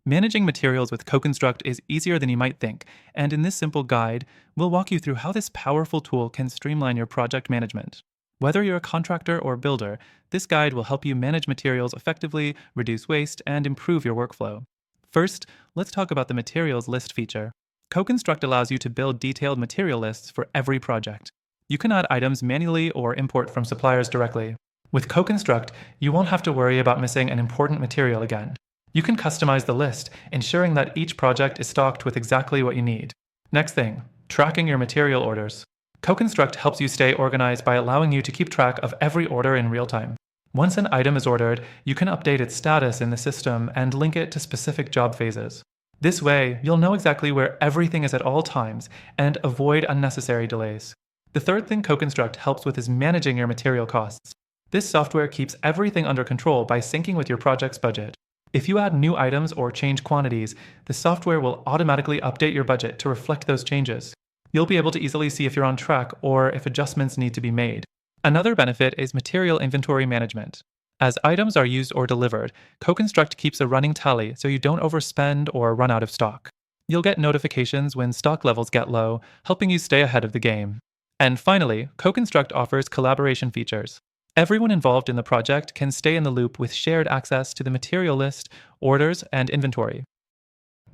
Managing materials with CoConstruct is easier than you might think, and in this simple guide, we'll walk you through how this powerful tool can streamline your project management. Whether you're a contractor or builder, this guide will help you manage materials effectively, reduce waste, and improve your workflow. First, let's talk about the materials list feature. CoConstruct allows you to build detailed material lists for every project. You can add items manually or import from suppliers directly. With CoConstruct, you won't have to worry about missing an important material again. You can customize the list, ensuring that each project is stocked with exactly what you need. Next thing, tracking your material orders. CoConstruct helps you stay organized by allowing you to keep track of every order in real time. Once an item is ordered, you can update its status in the system and link it to specific job phases. This way, you'll know exactly where everything is at all times and avoid unnecessary delays. The third thing CoConstruct helps with is managing your material costs. This software keeps everything under control by syncing with your project's budget. If you add new items or change quantities, the software will automatically update your budget to reflect those changes. You'll be able to easily see if you're on track or if adjustments need to be made. Another benefit is material inventory management. As items are used or delivered, CoConstruct keeps a running tally so you don't overspend or run out of stock. You'll get notifications when stock levels get low, helping you stay ahead of the game. And finally, CoConstruct offers collaboration features. Everyone involved in the project can stay in the loop with shared access to the material list, orders, and inventory.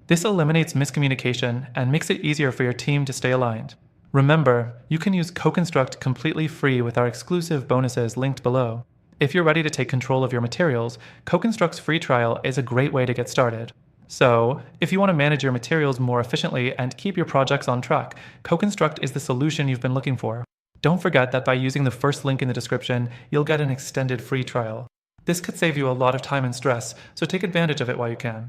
This eliminates miscommunication and makes it easier for your team to stay aligned. Remember, you can use CoConstruct completely free with our exclusive bonuses linked below. If you're ready to take control of your materials, CoConstruct's free trial is a great way to get started. So, if you want to manage your materials more efficiently and keep your projects on track, CoConstruct is the solution you've been looking for. Don't forget that by using the first link in the description, you'll get an extended free trial. This could save you a lot of time and stress, so take advantage of it while you can.